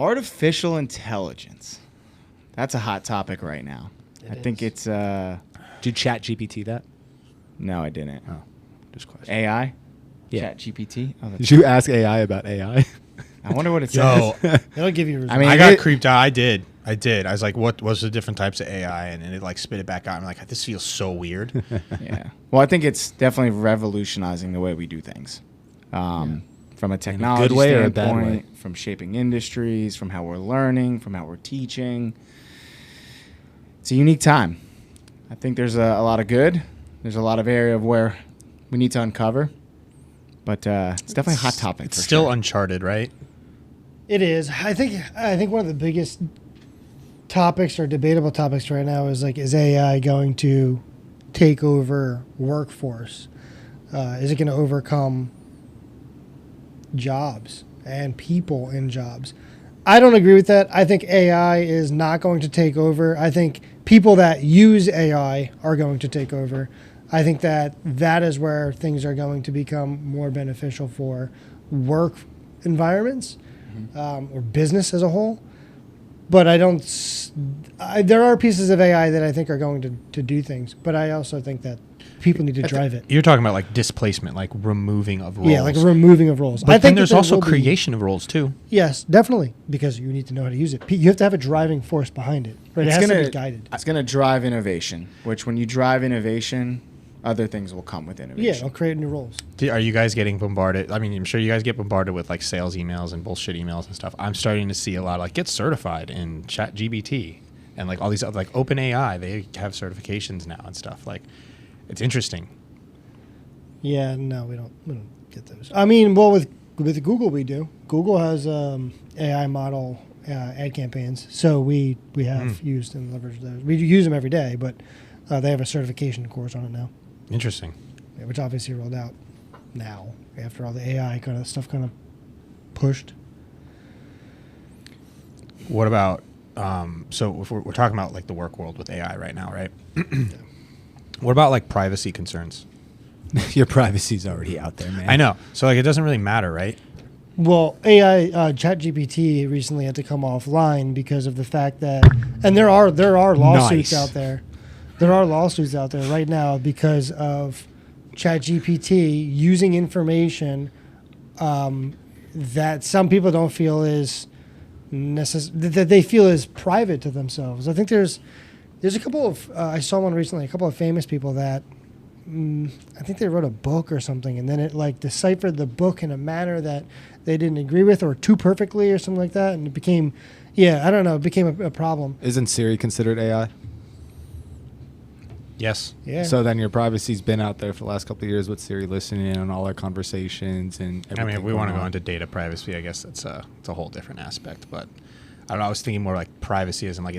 Artificial intelligence. That's a hot topic right now. I think it's... Did you chat GPT that? No, I didn't. Oh, just question. AI? Yeah. Chat GPT? Oh, Did you ask AI about AI? I wonder what it Yo, says. It'll give you results. I mean, I got creeped out. I did. I was like, what was the different types of AI? And it like spit it back out. I'm like, this feels so weird. Yeah. Well, I think it's definitely revolutionizing the way we do things. From a technology way or a standpoint, bad way? from shaping industries, from how we're learning, from how we're teaching. It's a unique time. I think there's a lot of good. There's a lot of area of where we need to uncover. But it's definitely a hot topic. It's for still sure. uncharted, right? It is. I think one of the biggest topics or debatable topics right now is like, is AI going to take over workforce? Is it going to overcome jobs and people in jobs? I don't agree with that. I think AI is not going to take over. I think people that use AI are going to take over. I think that is where things are going to become more beneficial for work environments or business as a whole. But I don't. There are pieces of AI that I think are going to do things, but I also think that people need to drive it. You're talking about like displacement, like removing of roles. Yeah, like removing of roles. But I then think there's that there also will be- creation of roles too. Yes, definitely, because you need to know how to use it. You have to have a driving force behind it. Right? It has to be guided. It's going to drive innovation, which when you drive innovation, other things will come with Yeah, innovation. it'll create new roles. Are you guys getting bombarded? I mean, I'm sure you guys get bombarded with like sales emails and bullshit emails and stuff. I'm starting to see a lot like get certified in Chat GBT and like all these other like OpenAI. They have certifications now and stuff. Like, it's interesting. Yeah, no, we don't get those. I mean, well, with Google, we do. Google has AI model ad campaigns, so we have used and leveraged those. We use them every day, but they have a certification course on it now. Interesting. Yeah, which obviously rolled out now after all the AI kind of stuff kind of pushed. What about so if we're talking about like the work world with AI right now, right? What about like privacy concerns? Your privacy's already out there, man. I know. So like it doesn't really matter, right? Well, AI ChatGPT recently had to come offline because of the fact that, and there are lawsuits Nice. out there. There are lawsuits out there right now because of ChatGPT using information that some people don't feel is that they feel is private to themselves. I think there's a couple of I saw one recently, a couple of famous people that I think they wrote a book or something, and then it like deciphered the book in a manner that they didn't agree with or too perfectly or something like that, and it became, I don't know, it became a problem. Isn't Siri considered AI? Yes. Yeah. So then your privacy's been out there for the last couple of years with Siri listening in on all our conversations and everything. I mean, if we want to going go on. into data privacy, I guess it's a whole different aspect. But I don't know. I was thinking more like privacy as in like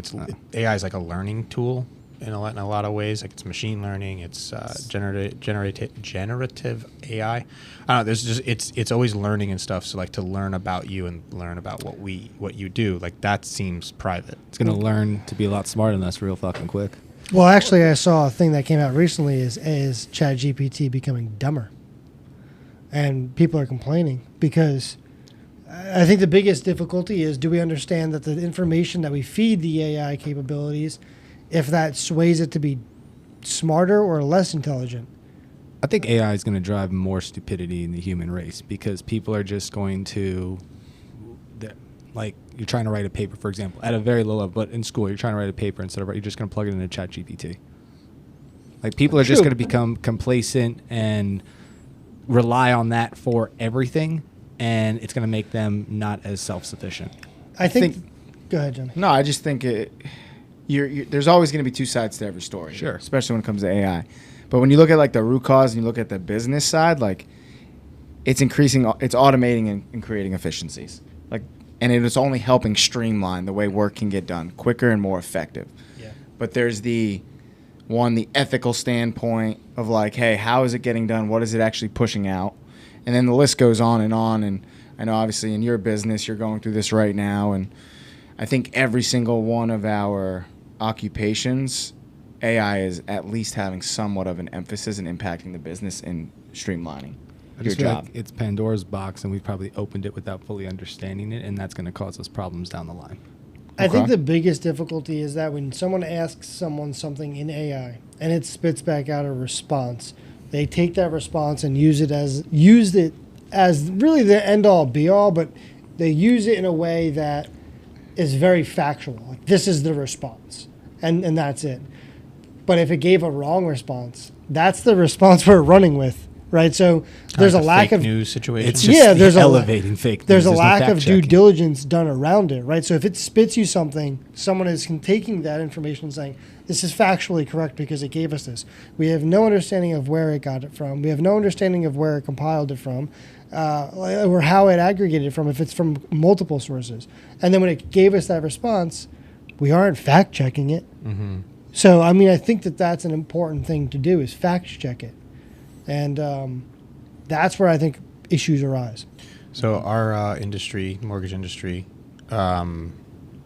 AI is like a learning tool in a lot of ways. Like it's machine learning, it's generative AI. I don't know. There's just it's always learning and stuff. So like to learn about you and learn about what you do, like that seems private. It's going to learn to be a lot smarter than us real fucking quick. Well, actually, I saw a thing that came out recently is ChatGPT becoming dumber, and people are complaining because I think the biggest difficulty is, do we understand that the information that we feed the AI capabilities, if that sways it to be smarter or less intelligent? I think AI is going to drive more stupidity in the human race because people are just going to, like, you're trying to write a paper, for example, at a very low level, but in school, you're trying to write a paper instead of, you're just going to plug it into ChatGPT. Like, people are just going to become complacent and rely on that for everything, and it's going to make them not as self-sufficient. I think go ahead, Johnny. No, I just think there's always going to be two sides to every story. Sure. Especially when it comes to AI. But when you look at like the root cause and you look at the business side, like it's automating and creating efficiencies. Like, and it's only helping streamline the way work can get done quicker and more effective. Yeah. But there's the ethical standpoint of like, hey, how is it getting done? What is it actually pushing out? And then the list goes on. And I know obviously in your business, you're going through this right now. And I think every single one of our occupations, AI is at least having somewhat of an emphasis in impacting the business and streamlining. I your just feel job. like it's Pandora's box, and we've probably opened it without fully understanding it, and that's going to cause us problems down the line. I think Okay. the biggest difficulty is that when someone asks someone something in AI and it spits back out a response, they take that response and use it as really the end all be all, but they use it in a way that is very factual. Like, this is the response, and that's it. But if it gave a wrong response, that's the response we're running with, right? So there's a lack fake of news situation. It's just there's elevating fake news. there's a no lack fact of due checking. diligence done around it, right? So if it spits you something, someone is taking that information and saying, this is factually correct because it gave us this. We have no understanding of where it got it from. We have no understanding of where it compiled it from, or how it aggregated it from, if it's from multiple sources. And then when it gave us that response, we aren't fact checking it. Mm-hmm. So, I mean, I think that that's an important thing to do, is fact check it. And that's where I think issues arise. So our industry, mortgage industry,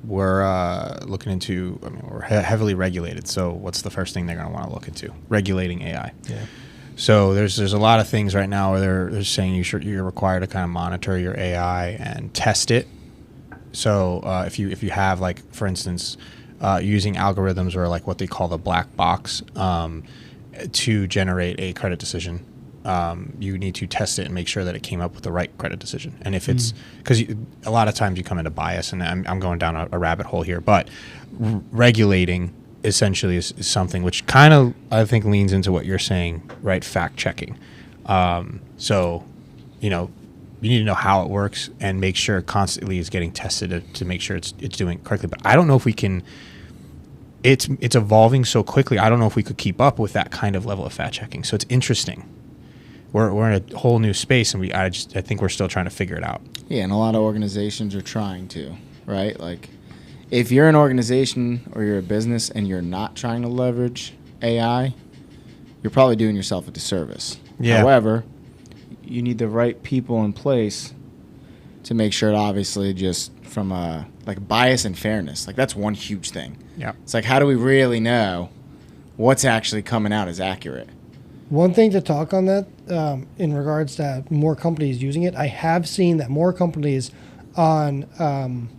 we're looking into. I mean, we're heavily regulated. So what's the first thing they're going to want to look into? Regulating AI. Yeah. So there's a lot of things right now where they're saying you're required to kind of monitor your AI and test it. So if you have, like, for instance, using algorithms or like what they call the black box to generate a credit decision, you need to test it and make sure that it came up with the right credit decision. And if it's because a lot of times you come into bias, and I'm going down a rabbit hole here, but regulating essentially is something which kind of, I think, leans into what you're saying, right? Fact checking. So, you need to know how it works and make sure it constantly is getting tested to make sure it's doing it correctly. But I don't know if we can. It's evolving so quickly. I don't know if we could keep up with that kind of level of fact checking. So it's interesting. We're in a whole new space, and I think we're still trying to figure it out. Yeah, and a lot of organizations are trying to, right? Like, if you're an organization or you're a business and you're not trying to leverage AI, you're probably doing yourself a disservice. Yeah. However, you need the right people in place to make sure it, obviously, just from a bias and fairness. Like, that's one huge thing. Yeah. It's like, how do we really know what's actually coming out as accurate? One thing to talk on that, in regards to more companies using it, I have seen that more companies on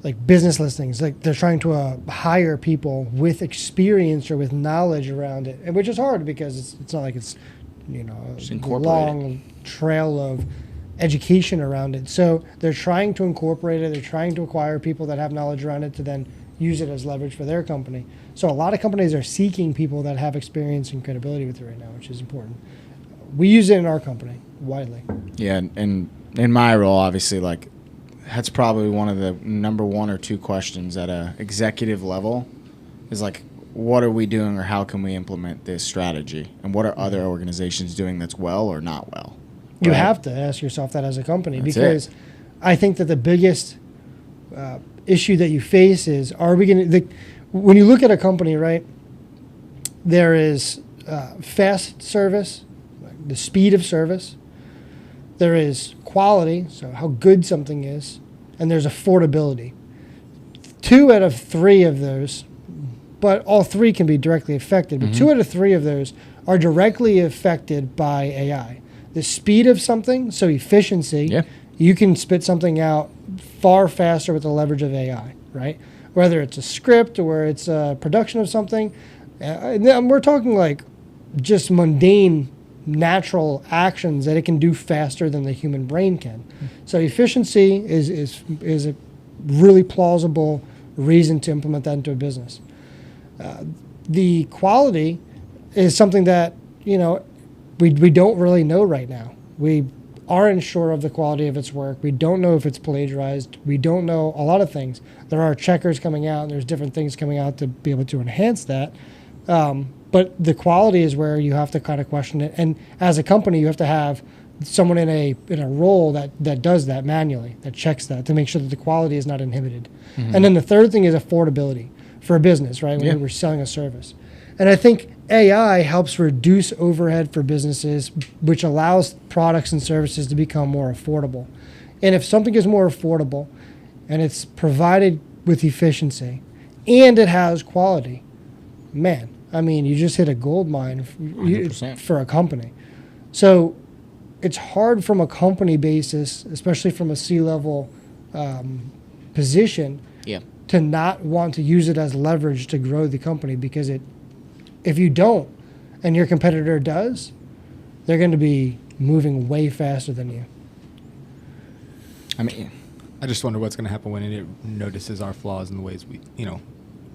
like business listings, like they're trying to hire people with experience or with knowledge around it, and which is hard because it's not like it's Just a incorporate long trail of education around it. So they're trying to incorporate it. They're trying to acquire people that have knowledge around it to then use it as leverage for their company. So a lot of companies are seeking people that have experience and credibility with it right now, which is important. We use it in our company widely. Yeah, and in my role, obviously, like, that's probably one of the number one or two questions at a executive level is, like, what are we doing or how can we implement this strategy? And what are other organizations doing that's well or not well? You Right? have to ask yourself that as a company, That's because it. I think that the biggest issue that you face is, are we going to, when you look at a company, right, there is fast service, like the speed of service. There is quality, so how good something is, and there's affordability. 2 out of 3 of those, but all 3 can be directly affected, but 2 out of 3 of those are directly affected by AI. The speed of something, so efficiency, Yeah. you can spit something out far faster with the leverage of AI, right? Whether it's a script or it's a production of something. And we're talking like just mundane, natural actions that it can do faster than the human brain can. So efficiency is a really plausible reason to implement that into a business. The quality is something that, we don't really know right now. We aren't sure of the quality of its work. We don't know if it's plagiarized. We don't know a lot of things. There are checkers coming out, and there's different things coming out to be able to enhance that. But the quality is where you have to kind of question it. And as a company, you have to have someone in a role that does that manually, that checks that to make sure that the quality is not inhibited. And then the third thing is affordability for a business, right? When we're selling a service. And I think AI helps reduce overhead for businesses, which allows products and services to become more affordable. And if something is more affordable and it's provided with efficiency and it has quality, man, I mean, you just hit a gold mine 100%. for a company. So it's hard from a company basis, especially from a C-level position, Yeah. to not want to use it as leverage to grow the company, because if you don't and your competitor does, they're going to be moving way faster than you. I mean, I just wonder what's going to happen when it notices our flaws in the ways we,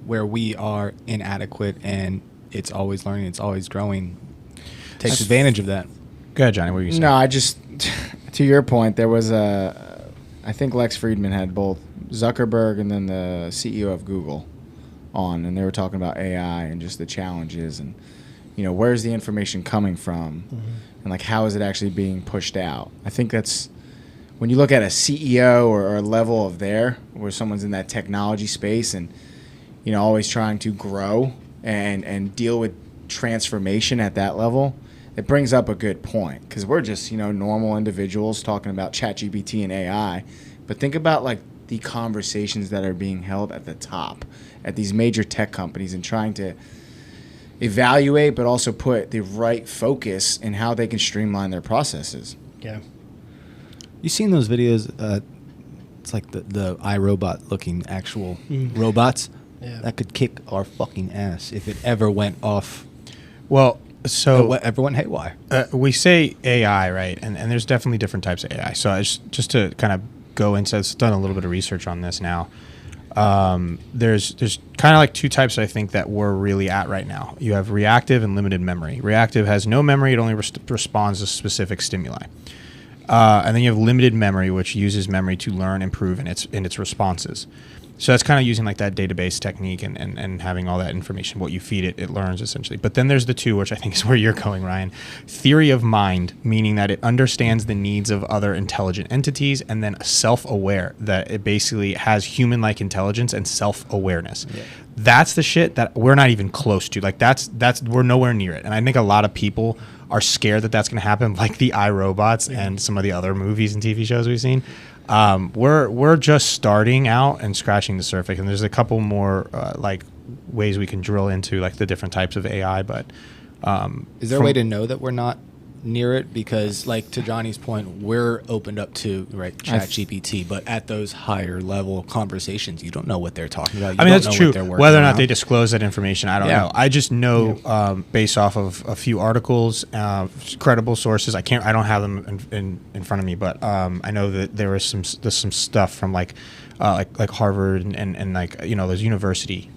where we are inadequate, and it's always learning, it's always growing, takes advantage of that. Go ahead, Johnny. What were you saying? no, I just, to your point, there was I think Lex Friedman had both Zuckerberg and then the CEO of Google on, and they were talking about AI and just the challenges and, where's the information coming from, and like how is it actually being pushed out. I think that's when you look at a CEO or a level of there where someone's in that technology space and always trying to grow and deal with transformation at that level. It brings up a good point, because we're just normal individuals talking about ChatGPT and AI, but think about like the conversations that are being held at the top at these major tech companies and trying to evaluate but also put the right focus in how they can streamline their processes. Yeah. You seen those videos? It's like the iRobot looking actual robots that could kick our fucking ass if it ever went off. Well, so ever went haywire. we say AI, right? And there's definitely different types of AI. So I just to kind of go into, I've done a little bit of research on this now. There's kind of like two types, I think, that we're really at right now. You have reactive and limited memory. Reactive has no memory; it only responds to specific stimuli. And then you have limited memory, which uses memory to learn, improve in its responses. So that's kind of using like that database technique and having all that information. What you feed it, it learns essentially. But then there's the two, which I think is where you're going, Ryan. Theory of mind, meaning that it understands the needs of other intelligent entities, and then self-aware, that it basically has human-like intelligence and self-awareness. Yeah. That's the shit that we're not even close to. Like that's we're nowhere near it. And I think a lot of people are scared that that's going to happen, like the iRobots and some of the other movies and TV shows we've seen. We're just starting out and scratching the surface, and there's a couple more like ways we can drill into like the different types of AI. But is there a way to know that we're not near it? Because like to Johnny's point, we're opened up to ChatGPT, but at those higher level conversations, you don't know what they're talking about. I mean, that's true. Whether or not they disclose that information, I don't know. I just know based off of a few articles, credible sources. I don't have them in front of me, but I know that there's some stuff from like Harvard and like those university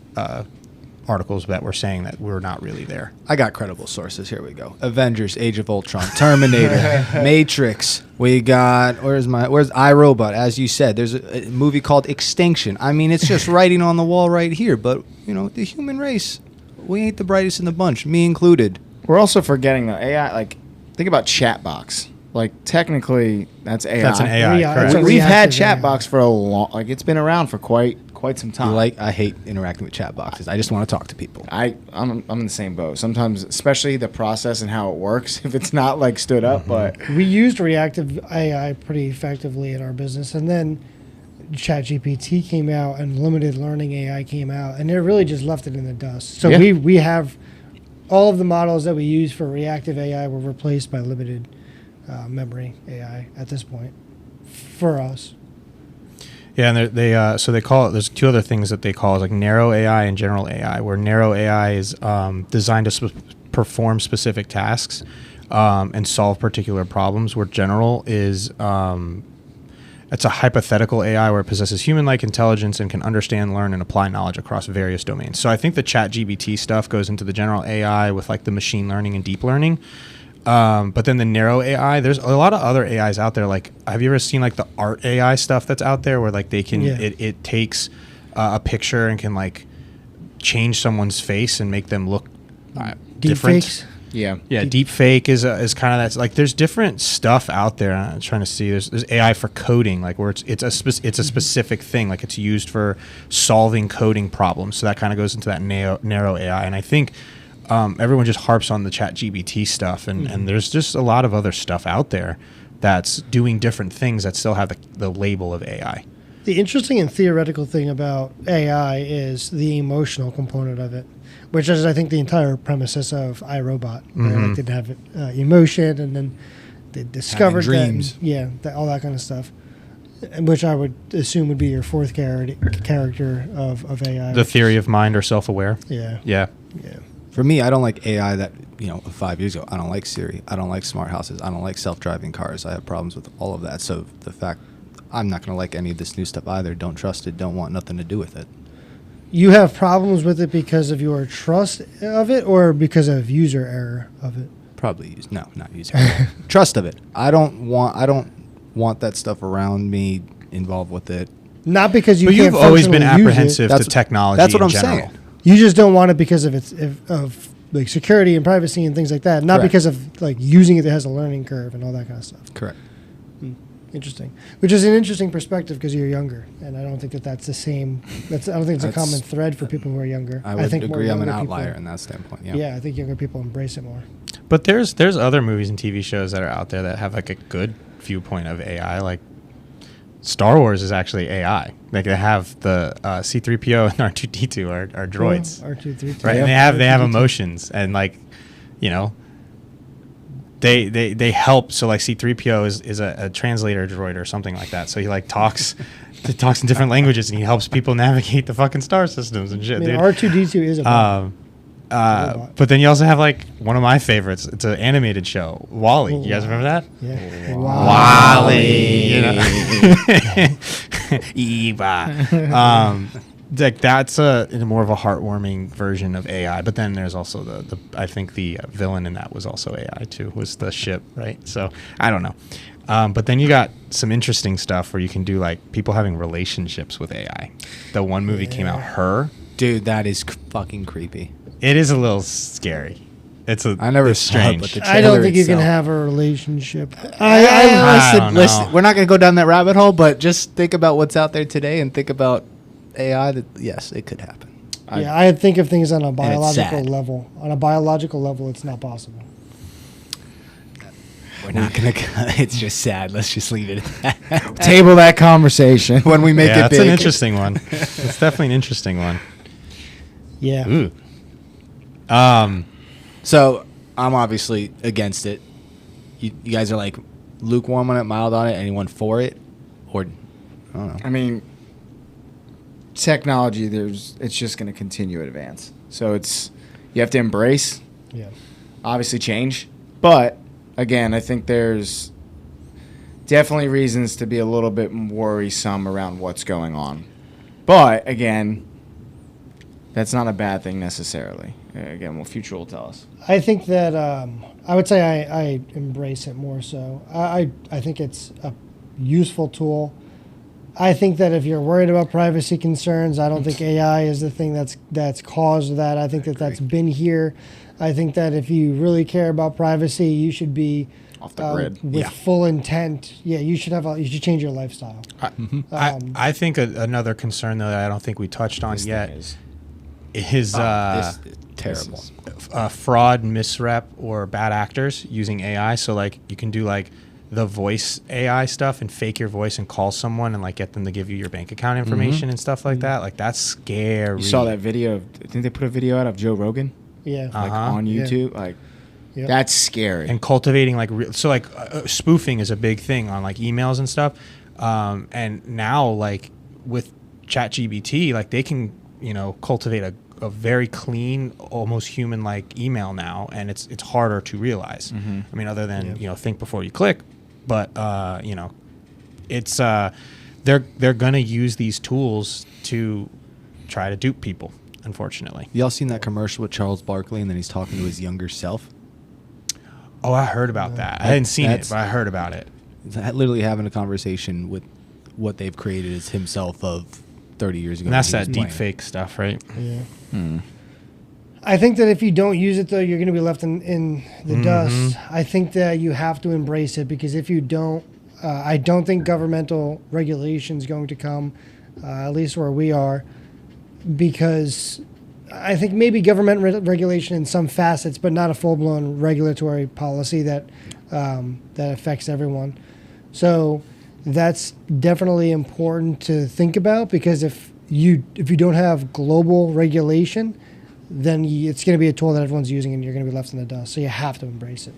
articles that were saying that we're not really there. I got credible sources. Here we go. Avengers, Age of Ultron, Terminator, Matrix. We got, where's iRobot? As you said, there's a movie called Extinction. I mean, it's just writing on the wall right here. But, the human race, we ain't the brightest in the bunch, me included. We're also forgetting the AI. Like, think about Chatbox. Like, technically, that's AI. That's an AI, correct. We've had Chatbox for a long, like, it's been around for quite some time. I hate interacting with chat boxes. I just want to talk to people. I'm in the same boat. Sometimes, especially the process and how it works, if it's not like stood up, but we used reactive AI pretty effectively in our business, and then ChatGPT came out and limited learning AI came out, and it really just left it in the dust. So we have all of the models that we use for reactive AI were replaced by limited memory AI at this point for us. Yeah, and they call it. There's two other things that they call like narrow AI and general AI. Where narrow AI is designed to perform specific tasks and solve particular problems. Where general is it's a hypothetical AI where it possesses human-like intelligence and can understand, learn, and apply knowledge across various domains. So I think the ChatGPT stuff goes into the general AI with like the machine learning and deep learning. But then the narrow AI, there's a lot of other AIs out there. Like, have you ever seen like the art AI stuff that's out there where like they can, it takes a picture and can like change someone's face and make them look different. Fakes? Yeah. Deep fake is kind of that. Like, there's different stuff out there. I'm trying to see. There's AI for coding, like where it's a specific thing. Like it's used for solving coding problems. So that kind of goes into that narrow AI. And I think everyone just harps on the ChatGPT stuff, and there's just a lot of other stuff out there that's doing different things that still have the label of AI. The interesting and theoretical thing about AI is the emotional component of it, which is, I think, the entire premises of iRobot. Right? Like, they have emotion, and then they discovered dreams. all that kind of stuff, which I would assume would be your fourth character of AI. The theory of mind or self-aware. Yeah. Yeah. Yeah. For me, I don't like AI that, 5 years ago. I don't like Siri. I don't like smart houses. I don't like self-driving cars. I have problems with all of that. So the fact I'm not going to like any of this new stuff either. Don't trust it. Don't want nothing to do with it. You have problems with it because of your trust of it or because of user error of it? Probably not user trust of it. I don't want that stuff around me, involved with it. Not because you But can't you've always been functionally use it. apprehensive to technology. That's what in I'm general. saying. You just don't want it because of of like security and privacy and things like that. Not Correct. because of like using it that has a learning curve and all that kind of stuff. Correct. Interesting. Which is an interesting perspective because you're younger, and I don't think that's the same. I don't think it's a common thread for people who are younger. I would think more agree. I'm an younger people- outlier in that standpoint. Yeah. Yeah, I think younger people embrace it more. But there's other movies and TV shows that are out there that have like a good viewpoint of AI. Like Star Wars is actually AI. Like they have the C-3PO and R2-D2 are droids, R2-3. right? And they have emotions and like, they help. So like C-3PO is a translator droid or something like that. So he like talks in different languages and he helps people navigate the fucking star systems and shit. I mean, dude. R2-D2 is a bot. But then you also have like one of my favorites. It's an animated show, Wall-E. You guys remember that? Yeah. Wall-E. Eva. Like that's more of a heartwarming version of AI. But then there's also the I think the villain in that was also AI too. Was the ship, right? So I don't know. But then you got some interesting stuff where you can do like people having relationships with AI. The one movie came out, Her. Dude, that is fucking creepy. It is a little scary. I never it's saw it, strange. but the I don't trailer think you can itself- have a relationship. I don't listen. know. We're not going to go down that rabbit hole, but just think about what's out there today and think about AI. That yes, it could happen. I think of things on a it's biological sad. level. On a biological level, it's not possible. We're not going to. It's just sad. Let's just leave it at that. Table that conversation. When we make Yeah, it that's big. an interesting one. It's definitely an interesting one. Yeah. Ooh. So I'm obviously against it. You guys are like lukewarm on it, mild on it. Anyone for it? Or I don't know. I mean, technology, it's just going to continue to advance. So you have to embrace, Yeah. obviously change. But again, I think there's definitely reasons to be a little bit worrisome around what's going on. But again, that's not a bad thing necessarily. Again, well, future will tell us. I think that I would say I embrace it more so. I think it's a useful tool. I think that if you're worried about privacy concerns, I don't think AI is the thing that's caused that. I think that's been here. I think that if you really care about privacy, you should be Off the grid. with full intent. Yeah, you should change your lifestyle. I think another concern though that I don't think we touched on This yet thing is- This is is terrible. fraud, misrep, or bad actors using AI. So like you can do like the voice AI stuff and fake your voice and call someone and like get them to give you your bank account information and stuff like that. Like that's scary. You saw that video? Didn't they put a video out of Joe Rogan Yeah. like Uh-huh. on Yeah. YouTube? Like Yep. that's scary. and cultivating like spoofing is a big thing on like emails and stuff. And now like with ChatGPT, like they can cultivate a very clean, almost human-like email now, and it's harder to realize. I mean, other than think before you click, but it's they're gonna use these tools to try to dupe people. Unfortunately. Y'all seen that commercial with Charles Barkley and then he's talking to his younger self? Oh, I heard about that. I hadn't seen it, That's- but I heard about it. Literally having a conversation with what they've created as himself of 30 years ago. And that's when that he was deep playing. fake stuff, right? Yeah. I think that if you don't use it, though, you're going to be left in the dust. I think that you have to embrace it because if you don't, I don't think governmental regulation is going to come, at least where we are, because I think maybe government regulation in some facets, but not a full-blown regulatory policy that affects everyone. So that's definitely important to think about because if you don't have global regulation, then it's going to be a tool that everyone's using and you're going to be left in the dust. So you have to embrace it.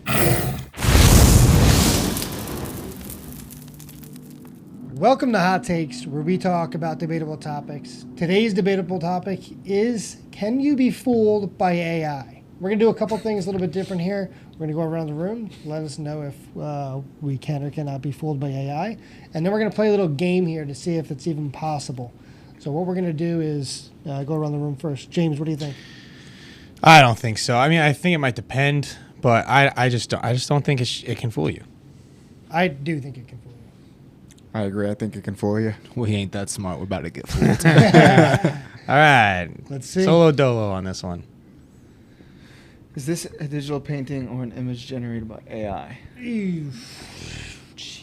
Welcome to Hot Takes, where we talk about debatable topics. Today's debatable topic is, can you be fooled by AI? We're going to do a couple things a little bit different here. We're going to go around the room, let us know if we can or cannot be fooled by AI. And then we're going to play a little game here to see if it's even possible. So what we're going to do is go around the room first. James, what do you think? I don't think so. I mean, I think it might depend, but I just don't think it can fool you. I do think it can fool you. I agree. I think it can fool you. We ain't that smart. We're about to get fooled. All right. Let's see. Solo dolo on this one. Is this a digital painting or an image generated by AI? Ew.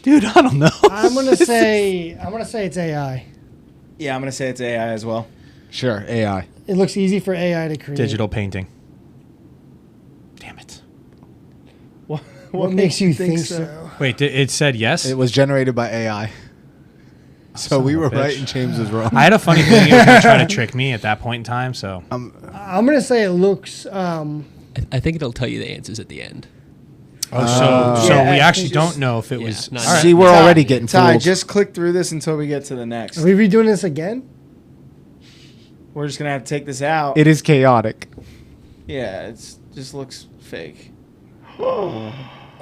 Dude, I don't know. I'm gonna say it's AI. Yeah, I'm gonna say it's AI as well. Sure, AI. It looks easy for AI to create. Digital painting. Damn it. What makes you think so? Wait, it said yes? It was generated by AI. So Son we of a were bitch. right and James was wrong. I had a funny feeling you were going to try to trick me at that point in time, so. I'm gonna say it looks. I think it'll tell you the answers at the end. So Yeah, we I actually think don't know if it Yeah, was. not- All right. See, we're already getting Ty, fooled. just click through this until we get to the next. Are we redoing this again? We're just gonna have to take this out. It is chaotic. Yeah, it's just looks fake.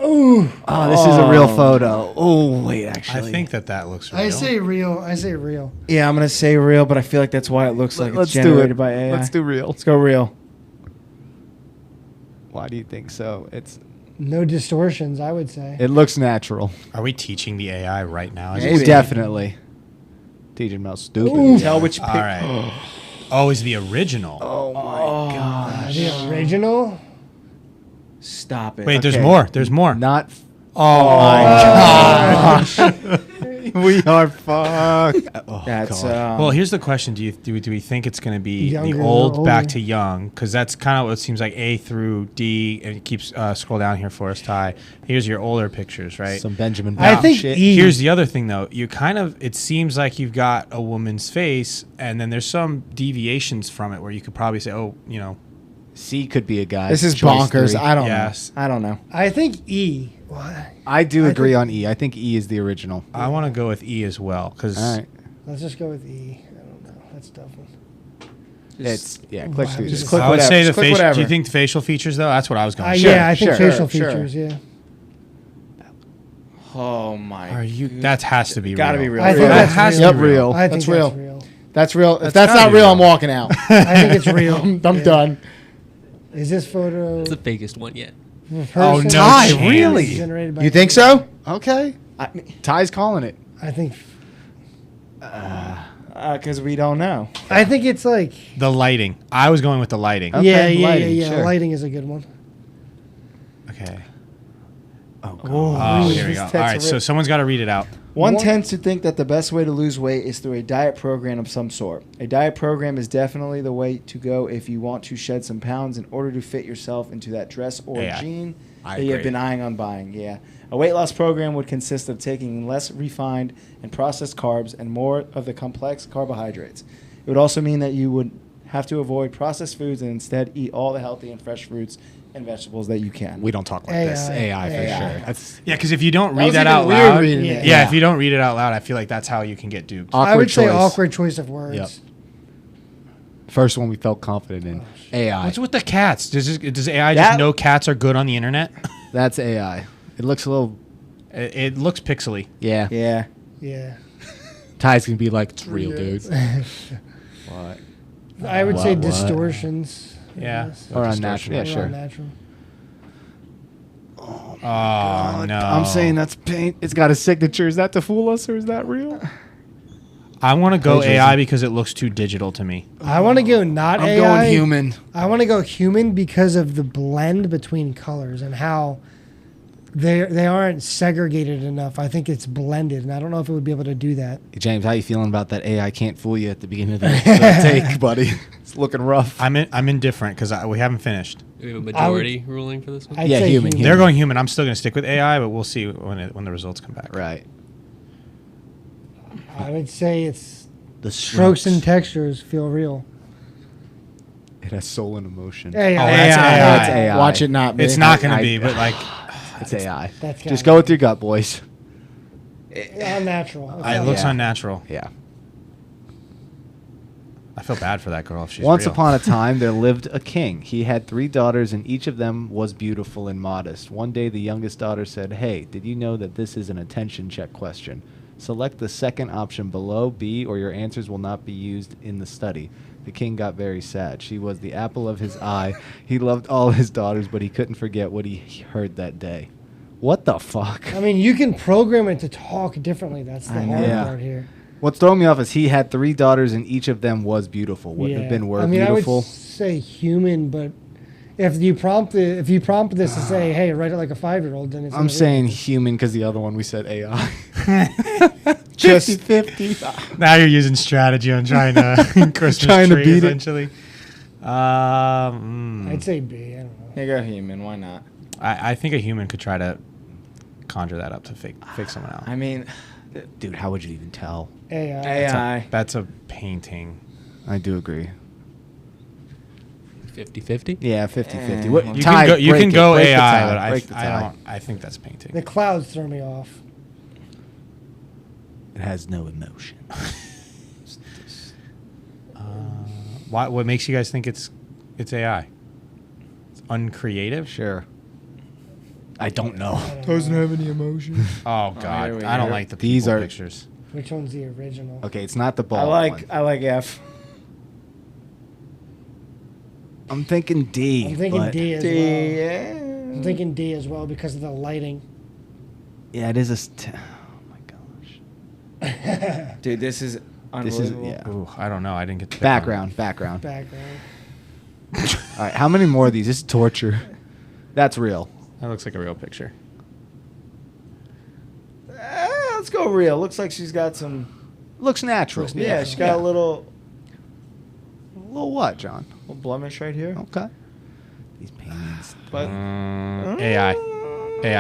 Ooh, Oh, this is a real photo. Oh, wait, actually. I think that looks real. I say real. I say real. Yeah, I'm gonna say real, but I feel like that's why it looks like Let's it's do generated it. by AI. Let's do real. Let's go real. Why do you think so? No distortions, I would say. It looks natural. Are we teaching the AI right now? Maybe. Oh, definitely. Teaching how stupid. Ooh. Tell which pic. All right. Oh, is the original. Oh, my God. The original. Stop it. Wait, there's Okay. more. There's more. Not. Oh, my God. We are fucked. Oh, That's God. Well, here's the question: do we think it's going to be Younger the or old back older? to young? Because that's kind of what it seems like. A through D, and it keeps scroll down here for us. Ty, here's your older pictures, right? Some Benjamin I Button think shit. E. Here's the other thing, though. It seems like you've got a woman's face, and then there's some deviations from it where you could probably say, oh, C could be a guy. This is Choice bonkers. 3. I don't Yes. know. I don't know. I think E. What? I do I agree think- on E. I think E is the original. I want to go with E as well, because All right. Let's just go with E. I don't know. That's a tough one. It's click Wow, through just this. click I would whatever. say the Just click facial. whatever. Do you think the facial features though? That's what I was going. Sure, Yeah, I think sure, facial sure. features. Yeah. Oh my. Are you? That has to be. Gotta real. be real. I think Real. that's has real. to be real. I think That's real. that's real. That's real. If That's that's gotta not be real, real. I'm walking out. I think it's real. I'm Yeah. done. Is this photo? It's the fakest one yet. Oh, no Ty, chance. really? Generated by You think so? Okay. Ty's calling it. I think. Because we don't know. I think it's like. The lighting. I was going with the lighting. Okay, yeah. lighting, Lighting, sure. is a good one. Okay. Oh, God. Oh, here we this go. All text right, so rip. someone's got to read it out. One What? tends to think that the best way to lose weight is through a diet program of some sort. A diet program is definitely the way to go if you want to shed some pounds in order to fit yourself into that dress or Yeah, jean I that you have agree. been eyeing on buying. Yeah. A weight loss program would consist of taking less refined and processed carbs and more of the complex carbohydrates. It would also mean that you would have to avoid processed foods and instead eat all the healthy and fresh fruits and vegetables that you can. We don't talk like AI. this. AI for AI. sure. That's Yeah, because if you don't That read was that even out weird loud, reading it. yeah, if you don't read it out loud, I feel like that's how you can get duped. I would say choice. awkward choice of words. Yep. First one we felt confident in. AI. What's with the cats? Does AI That- just know cats are good on the internet? That's AI. It looks a little. It looks pixely. Yeah. Yeah. Yeah. Ty's gonna be like, it's real, dude. What? I would say What? distortions. Yeah. Yes. Or Distortion. unnatural. Yeah, Or sure. unnatural. Oh no! I'm saying that's paint. It's got a signature. Is that to fool us or is that real? I want to go Plagiarism. AI because it looks too digital to me. I want to go not I'm AI. going human. I want to go human because of the blend between colors and how they aren't segregated enough. I think it's blended, and I don't know if it would be able to do that. James, how you feeling about that AI can't fool you at the beginning of the take, buddy? It's looking rough. I'm indifferent because we haven't finished. Do we have a majority ruling for this one? I'd Yeah, say human. They're going human. I'm still going to stick with AI, but we'll see when the results come back. Right. I would say it's The strokes and textures feel real. It has soul and emotion. AI. Oh, that's AI. That's AI. Watch it not be. It's not going I- to be, but like, It's AI. That's Just gotta go with your gut, boys. Unnatural. It looks unnatural. Yeah. I feel bad for that girl if she's Once real. upon a time, there lived a king. He had 3 daughters, and each of them was beautiful and modest. One day, the youngest daughter said, "Hey, did you know that this is an attention check question? Select the second option below, B, or your answers will not be used in the study." The king got very sad. She was the apple of his eye. He loved all his daughters, but he couldn't forget what he heard that day. What the fuck? I mean, you can program it to talk differently. That's the hard Yeah. part here. What's throwing me off is he had 3 daughters, and each of them was beautiful. Wouldn't have been word I mean, beautiful. I would say human, but if you prompt this to say, "Hey, write it like a 5-year-old," then it's. I'm gonna saying read human because the other one we said AI. Just 50-50. Now you're using strategy on trying to Christmas Trying to tree, beat it. essentially. I'd say B. I don't know. Here go human. Why not? I think a human could try to conjure that up to fake someone out. I mean, Dude, how would you even tell? AI. AI. That's a painting. I do agree. 50-50? Yeah, 50-50. Eh. What, You tie, can go, you break can it, go break the AI, tie, but break the tie. I think that's painting. The clouds throw me off. It has no emotion. What makes you guys think it's AI? It's uncreative? Sure. I don't know. Doesn't have any emotion. Oh here God, we I don't go. like the These people are- pictures. Which one's the original? Okay, it's not the I ball like one. F. I'm thinking D. I'm thinking but- D as well. Yeah. I'm thinking D as well because of the lighting. Yeah, it is a... oh, my gosh. Dude, this is This is... unbelievable. Yeah. Ooh, I don't know. I didn't get the pick on Background. Background. All right, how many more of these? This is torture. That's real. it. That looks like a real picture. Let's go real. Looks like she's got some. Looks natural. Yeah, she's got a little what, John? blemish right here. Okay. These paintings. But AI.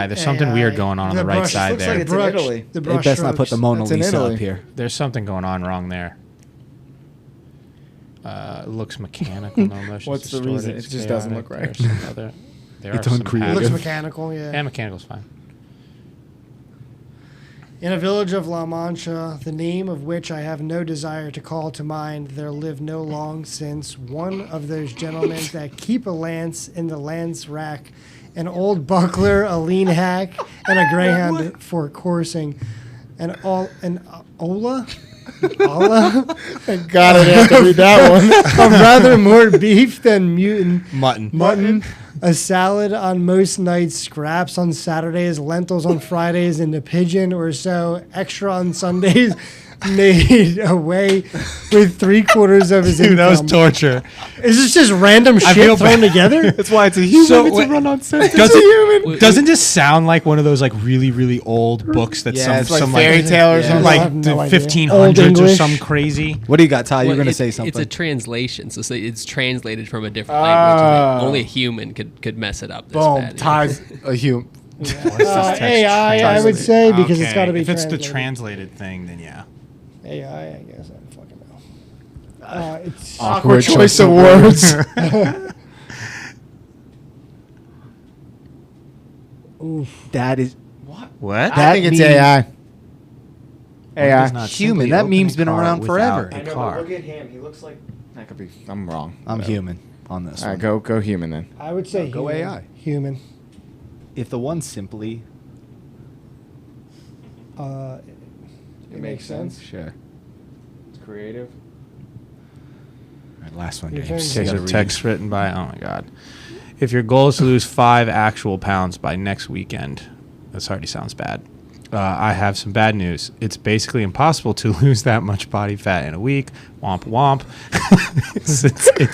There's something AI. weird going on The the right brush side looks like there. it's in Italy. The They brush best not put the strokes. Mona That's in Lisa Italy. up here. There's something going on wrong there. It looks mechanical. No emotions. What's the distorted, reason? It it's just doesn't look chaotic. right. There's some other- there It's are some uncreative. It looks patterns. mechanical, yeah. Yeah, mechanical's fine. In a village of La Mancha, the name of which I have no desire to call to mind, there lived no long since one of those gentlemen that keep a lance in the lance rack, an old buckler, a lean hack, and a greyhound for coursing, an Ola? Thank God I didn't have to read that one. Of rather more beef than Mutton. a salad on most nights, scraps on Saturdays, lentils on Fridays, and a pigeon or so extra on Sundays made away with 3/4 of his Dude, that was income. torture. Is this just random I shit feel thrown bad. together? That's why it's a human. So, it's wait, a run-on sentence. Doesn't this sound like one of those like really really old books that Yeah, it's like some fairy tale or Yeah. something. I like have the no idea. 1500s Old or English. some crazy. What do you got, Ty? You're Well, going to it's- say something. It's a translation, so say it's translated from a different language. Only a human could mess it up. This Boom. bad, Ty's a human. AI, I would say, because it's got to be If it's the translated. translated thing, then yeah. AI, I guess. I don't fucking know. It's Awkward choice of words. oof. That is... What? I That think it's means- AI. does AI. not Human. simply That open meme's a been car around without forever. a car. at him. He looks like. That could be. I'm wrong. I'm Whatever. human on this All right, one. go human then. I would say Go human. AI. Human. If the one simply... It makes sense. Sure. It's creative. All right, last one, Your James. turn. There's Take a it. text written by. Oh my god! If your goal is to lose 5 actual pounds by next weekend, this already sounds bad. I have some bad news. It's basically impossible to lose that much body fat in a week. Womp womp. it's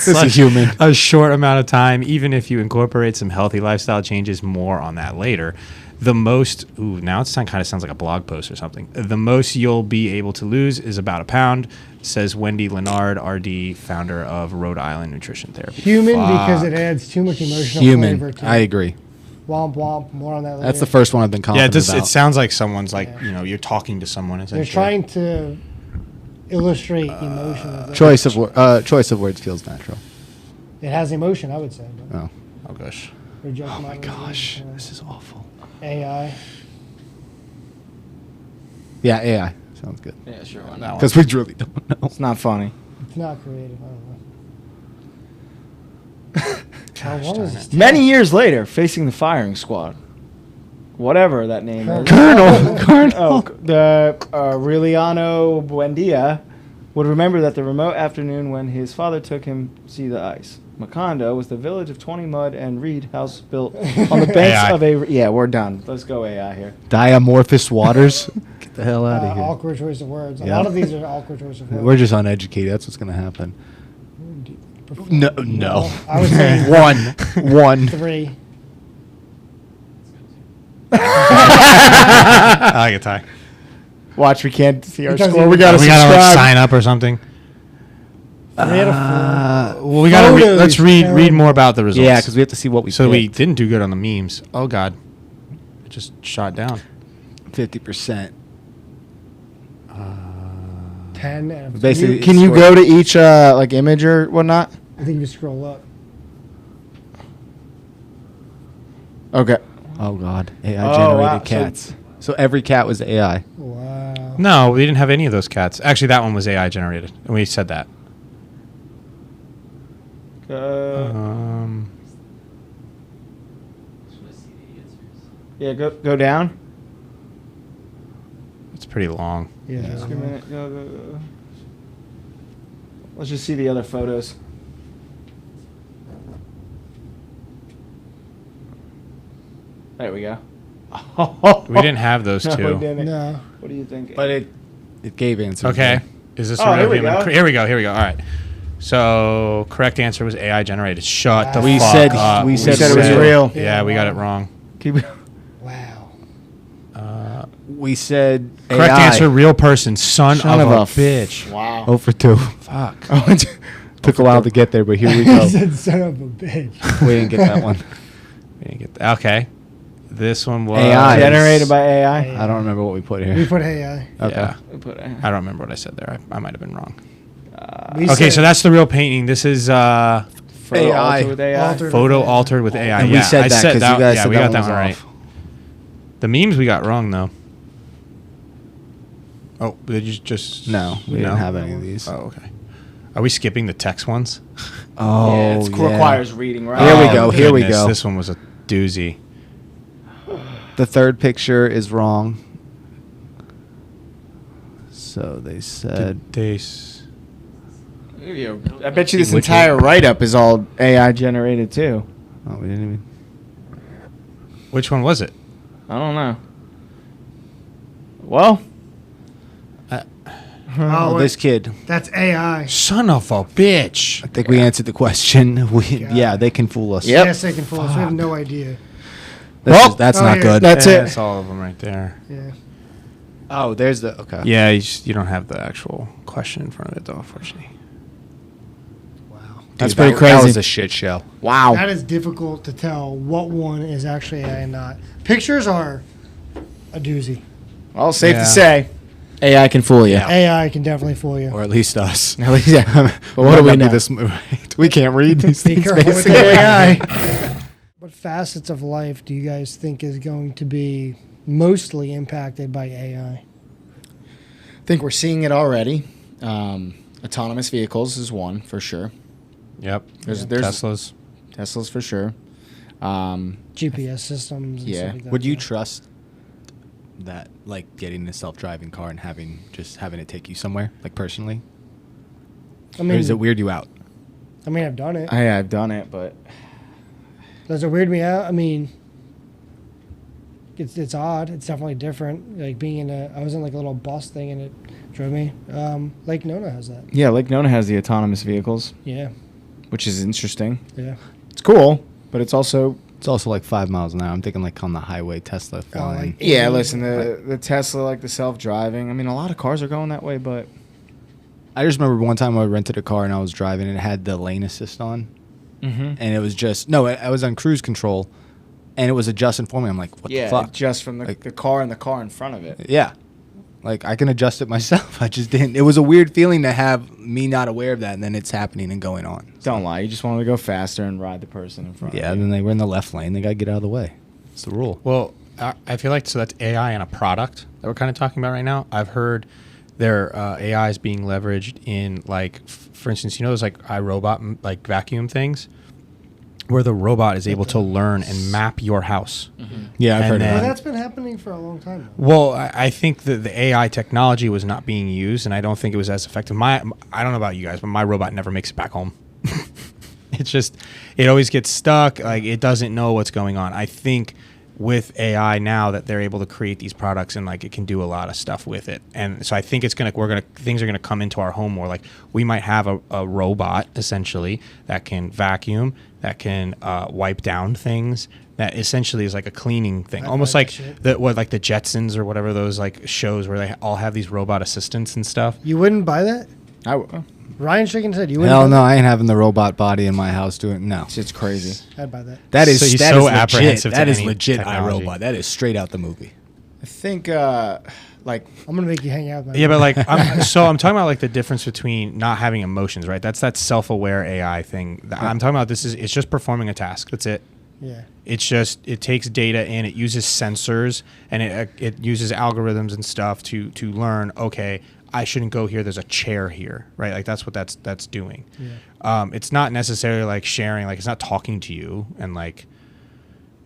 is like human. a short amount of time. Even if you incorporate some healthy lifestyle changes, more on that later. The most, now it kind of sounds like a blog post or something. The most you'll be able to lose is about 1 pound, says Wendy Leonard, RD, founder of Rhode Island Nutrition Therapy. Human because Fuck. it adds too much emotional Human. flavor to I it. agree. Womp womp. More on that later. That's the first one I've been Yeah, confident it about. sounds like someone's like, Yeah. you're talking to someone. They're Essentially. trying to illustrate emotion. with it. choice of words feels natural. It has emotion, I would say. But Oh. Oh gosh. reject Oh my my gosh. emotion. This is awful. AI. Yeah, AI. Sounds good. Yeah, sure. Because we really don't know. It's not funny. It's not creative. I don't know. How long is this? Many years later, facing the firing squad, whatever that name is. Colonel. Oh, the Aureliano Buendia would remember that the remote afternoon when his father took him to see the ice. Macondo was the village of 20 mud and reed house built on the banks AI. of a... Yeah, we're done. Let's go AI here. Diamorphous waters. Get the hell out of here. Awkward choice of words. A Yeah. lot of these are awkward choice of words. We're just uneducated. That's what's going to happen. No. I would say One. 3. I like a tie. Watch, we can't see our Because score. you- We got to We gotta like, subscribe. sign up or something. 3 out of 4. Well, we gotta Photos, let's read terrible. more about the results. Yeah, because we have to see what we so we picked. didn't do good on the memes. Oh God, it just shot down. 50%. 10 out of Basically- Can you go to each like image or whatnot? I think you scroll up. Okay. Oh, God. AI Oh, generated wow. cats. So every cat was AI. Wow. No, we didn't have any of those cats. Actually, that one was AI generated, and we said that. Yeah, go down. It's pretty long. Yeah. Just give me a minute. Go. Let's just see the other photos. There we go. We didn't have those No, two. we didn't. No. What do you think? But it gave answers. Okay. Is this Oh, a real here we human? go. Here we go. Here we go. All right. So correct answer was AI generated. Shut the We fuck said- up. we said it was real. Yeah, we got it wrong. Keep Wow. We said Correct AI. answer: real person, son of a f- bitch. Wow. 0 for 2. Fuck. Took a while to get there, but here we He go. said son of a bitch. We didn't get that one. We didn't get that. Okay. This one was AI. Generated by AI. I don't remember what we put here. We put AI. Okay. Yeah. We put AI. I don't remember what I said there. I might have been wrong. We Okay, said so that's the real painting. This is Photo AI. altered with AI. Altered. photo altered with AI. And yeah, we said I that said because you guys yeah, said we that got one that one was right. off. The memes we got wrong though. Oh, did you just No, we didn't have any of these. Oh, okay. Are we skipping the text ones? Oh, Yeah, it requires reading, right? Here we Oh, go, here we goodness, go. This one was a doozy. The third picture is wrong. So they said There you go. I bet you this Which entire one? write-up is all AI generated too. Oh, we didn't even. Which one was it? I don't know. Well, Oh, this kid. That's AI. Son of a bitch. I think we answered the question. Yeah, they can fool us. Yep. Yes, they can fool us. We have no idea. That's Oh, not here. good. That's it. That's all of them right there. Yeah. Oh, there's the okay. Yeah, you don't have the actual question in front of it though, unfortunately. Wow. That's Dude, pretty That crazy. was a shit show. wow. That is difficult to tell what one is actually AI and not. Pictures are a doozy. Well, safe Yeah. to say, AI can fool you. Yeah. AI can definitely fool you. Or at least us. At least, yeah. But what do we know? We can't read these Be things. careful with basically. the AI. What facets of life do you guys think is going to be mostly impacted by AI? I think we're seeing it already. Autonomous vehicles is one for sure. Yep. There's Teslas. Teslas for sure. GPS systems. And Yeah. stuff like that, Would you yeah. trust that, like, getting a self-driving car and having it take you somewhere, like, personally? I Or does it mean, weird you out? I've done it. I've done it, but Does it weird me out? I mean, it's odd. It's definitely different. Like being I was in like a little bus thing and it drove me. Lake Nona has that. yeah, Lake Nona has the autonomous vehicles, Yeah, which is interesting. yeah. It's cool, but it's also It's also like 5 miles an hour. I'm thinking like on the highway, Tesla flying. like- yeah. Listen, the Tesla, like the self-driving. I mean, a lot of cars are going that way, but I just remember one time I rented a car and I was driving and it had the lane assist on. And it was just, I was on cruise control and it was adjusting for me. I'm like, what yeah, the fuck? just from the car and the car in front of it. Yeah. Like, I can adjust it myself. I just didn't. It was a weird feeling to have me not aware of that, and then it's happening and going on. Don't lie, you just wanted to go faster and ride the person in front. Yeah, of and you. then they were in the left lane. They got to get out of the way. It's the rule. Well, I feel like so that's AI and a product that we're kind of talking about right now. I've heard their AI is being leveraged in like, for instance, those like iRobot like vacuum things, where the robot is able to learn and map your house. Yeah, I've heard of Well, that. that's been happening for a long time now. Well, I think that the AI technology was not being used, and I don't think it was as effective. I don't know about you guys, but my robot never makes it back home. It's just, it always gets stuck. Like, it doesn't know what's going on. I think with AI now that they're able to create these products and like it can do a lot of stuff with it. And so I think things are gonna come into our home more. Like, we might have a robot essentially that can vacuum, that can wipe down things, that essentially is like a cleaning thing, almost like the Jetsons or whatever, those like shows where they all have these robot assistants and stuff. You wouldn't buy that? Ryan shaking his head. You wouldn't Hell buy no, that? I ain't having the robot body in my house doing no. It's crazy. I'd buy that. That is So he's that so is legit. apprehensive to That is any legit technology. iRobot. That is straight out the movie. I think like I'm gonna make you hang out with my Yeah, but like, I'm talking about like the difference between not having emotions, right? That's that self-aware AI thing. I'm talking about it's just performing a task. That's it. Yeah. It's just, it takes data in, it uses sensors, and it uses algorithms and stuff to learn, okay, I shouldn't go here, there's a chair here, right? Like, that's what that's doing. Yeah. It's not necessarily like sharing, like, it's not talking to you and like,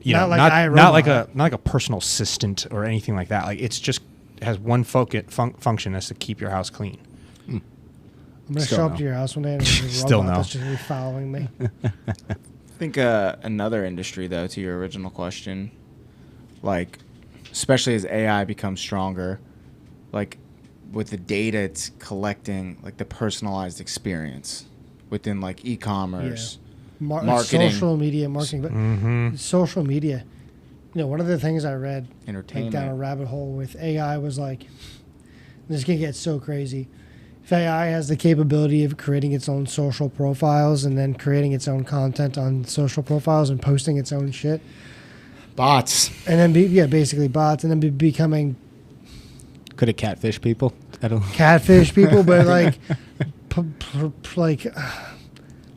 Not like not iRobot. like a personal assistant or anything like that. Like, it's just has one function, is to keep your house clean. I'm gonna Still show up no. to your house one day and there's a Still robot no. that's just gonna be following me. I think another industry, though, to your original question, like, especially as AI becomes stronger, like, with the data it's collecting, like, the personalized experience within, like, e-commerce, marketing, Social media marketing, but social media. One of the things I read, entertainment. down a rabbit hole with AI was like, this can get so crazy. If AI has the capability of creating its own social profiles and then creating its own content on social profiles and posting its own shit, Bots. and then basically bots, and then becoming Could it catfish people? I don't. catfish people, but like,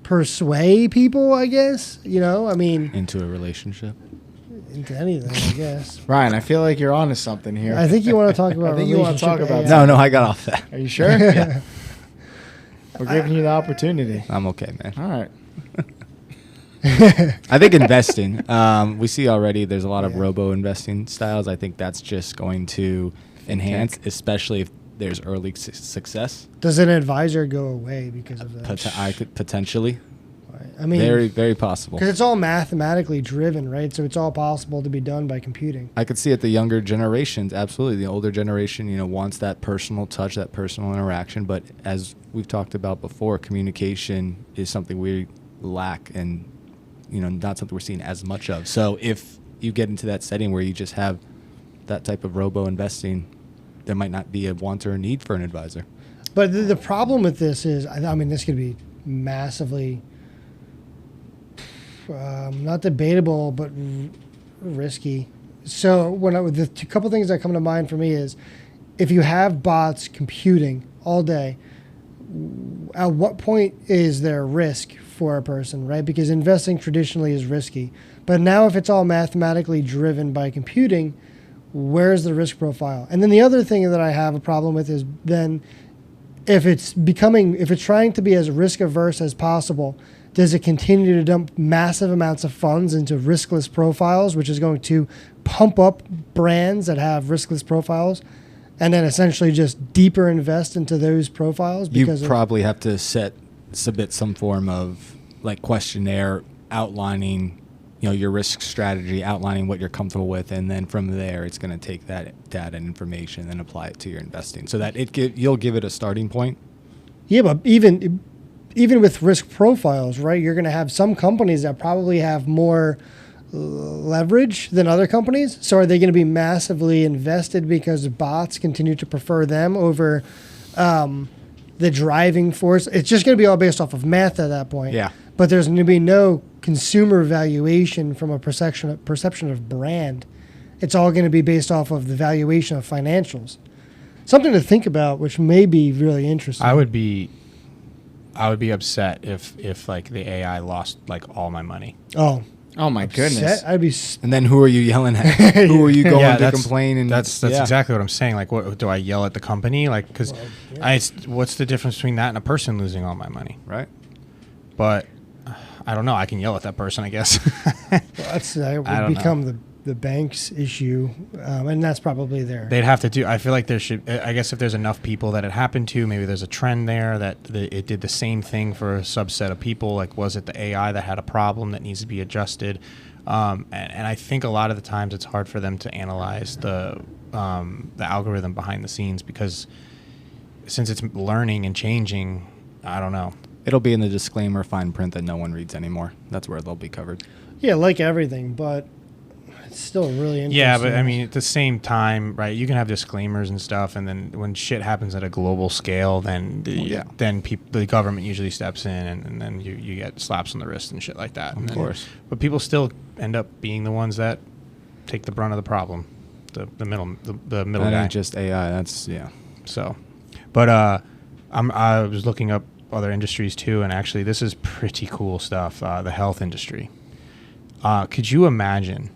persuade people, I guess. I mean, Into a relationship. into anything, I guess. Ryan, I feel like you're onto something here. I think you want to talk about. I think you want to talk relationship about AI. No, I got off that. Are you sure? Yeah. We're giving you the opportunity. I'm okay, man. All right. I think investing. We see already there's a lot of Yeah. robo investing styles. I think that's just going to enhance, especially if there's early success. Does an advisor go away because of that? I could potentially. Right. I mean, Very, very possible. because it's all mathematically driven, right? So it's all possible to be done by computing. I could see it the younger generations, absolutely. The older generation, wants that personal touch, that personal interaction. But as we've talked about before, communication is something we lack and, not something we're seeing as much of. So if you get into that setting where you just have that type of robo investing, there might not be a want or a need for an advisor. But the problem with this is, I mean, this could be massively not debatable, but risky. So the couple things that come to mind for me is, if you have bots computing all day, at what point is there risk for a person, right? Because investing traditionally is risky. But now if it's all mathematically driven by computing, where's the risk profile? And then the other thing that I have a problem with is then if it's trying to be as risk averse as possible, does it continue to dump massive amounts of funds into riskless profiles, which is going to pump up brands that have riskless profiles, and then essentially just deeper invest into those profiles? You Because probably have to submit some form of like questionnaire outlining, your risk strategy, outlining what you're comfortable with, and then from there, it's going to take that data and information and apply it to your investing, so that you'll give it a starting point. Yeah, but even with risk profiles, right? You're going to have some companies that probably have more leverage than other companies. So are they going to be massively invested because bots continue to prefer them over the driving force? It's just going to be all based off of math at that point. Yeah. But there's going to be no consumer valuation from a perception of brand. It's all going to be based off of the valuation of financials. Something to think about, which may be really interesting. I would be upset if like the AI lost like all my money. Oh, Oh my goodness. I'd be. And then who are you yelling at? Who are you going to that's- complain? And That's yeah. exactly what I'm saying. Like, what do I yell at the company? Like, because what's the difference between that and a person losing all my money? right. But I don't know. I can yell at that person, I guess. Well, that I don't would become the bank's issue, and that's probably there. They'd have to do. I feel like there should. I guess if there's enough people that it happened to, maybe there's a trend there that it did the same thing for a subset of people. Like, was it the AI that had a problem that needs to be adjusted? And I think a lot of the times it's hard for them to analyze the algorithm behind the scenes because since it's learning and changing, I don't know. It'll be in the disclaimer fine print that no one reads anymore. That's where they'll be covered. Yeah, like everything, but it's still really interesting. Yeah, but I mean, at the same time, right? You can have disclaimers and stuff, and then when shit happens at a global scale, then the government usually steps in, and then you get slaps on the wrist and shit like that. Of course. But people still end up being the ones that take the brunt of the problem, the middle That guy. ain't just AI. That's So, but I was looking up other industries too, and actually, this is pretty cool stuff. The health industry. Could you imagine?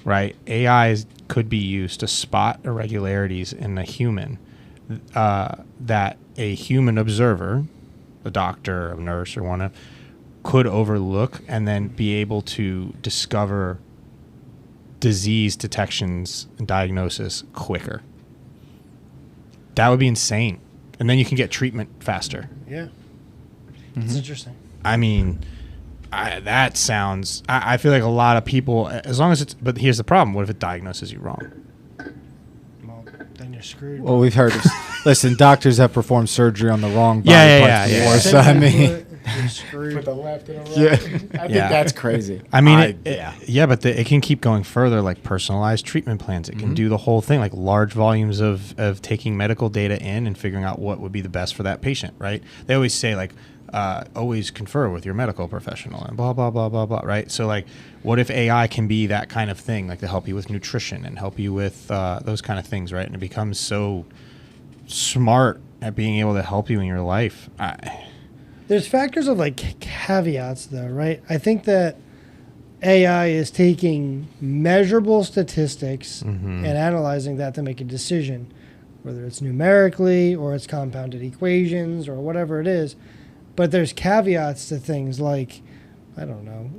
Right, AI could be used to spot irregularities in a human that a human observer, a doctor, a nurse, or one could overlook, and then be able to discover disease detections and diagnosis quicker. That would be insane, and then you can get treatment faster. Yeah, it's interesting. I mean, that sounds. I feel like a lot of people, as long as it's. But here's the problem: what if it diagnoses you wrong? Well, then you're screwed. well, we've heard. Listen, doctors have performed surgery on the wrong body Yeah, parts yeah, before. yeah. So I mean, you're screwed. left and yeah. I think Yeah. that's crazy. I mean, but it can keep going further, like personalized treatment plans. It can do the whole thing, like large volumes of taking medical data in and figuring out what would be the best for that patient. Right? They always say like. Always confer with your medical professional and blah, blah, blah, blah, blah, right? So, like, what if AI can be that kind of thing, like to help you with nutrition and help you with those kind of things, right? And it becomes so smart at being able to help you in your life. There's factors of like caveats though, right? I think that AI is taking measurable statistics and analyzing that to make a decision, whether it's numerically or it's compounded equations or whatever it is. But there's caveats to things like, I don't know,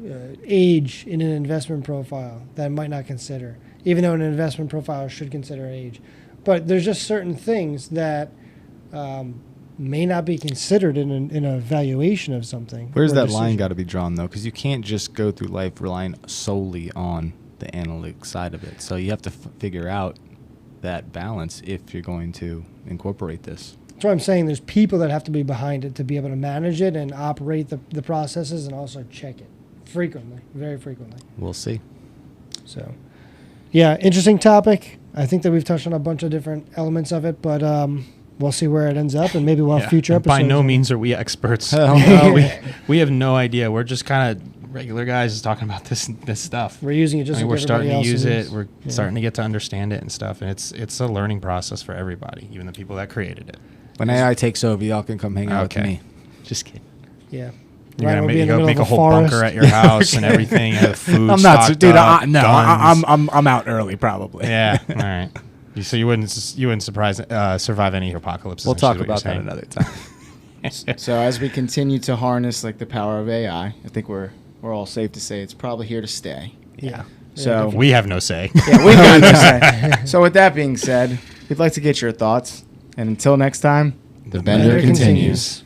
age in an investment profile that it might not consider, even though an investment profile should consider age. But there's just certain things that may not be considered in a valuation of something. where's or that decision. line got to be drawn though? Because you can't just go through life relying solely on the analytic side of it. So you have to figure out that balance if you're going to incorporate this. That's what I'm saying. There's people that have to be behind it to be able to manage it and operate the processes and also check it frequently, very frequently. We'll see. So, yeah, interesting topic. I think that we've touched on a bunch of different elements of it, but we'll see where it ends up, and maybe we'll have future And episodes. by no on it. means are we experts. Hell no. we have no idea. We're just kind of regular guys just talking about this stuff. We're using it just I mean, like we're starting to everybody use else it. We're starting to get to understand it and stuff, and it's a learning process for everybody, even the people that created it. When AI takes over, y'all can come hang out with Okay. me. Just kidding. Yeah. You're Ryan gonna will make, be in the you middle make of a whole forest. bunker at your house and everything. And food. I'm not, stocked dude. up, No, guns. I'm out early probably. Yeah. All right. So you wouldn't survive any apocalypses. We'll talk essentially what about that you're another time. So as we continue to harness like the power of AI, I think we're all safe to say it's probably here to stay. Yeah. So saying. We have no say. yeah, we got to say. So with that being said, we'd like to get your thoughts, and until next time, the bender continues.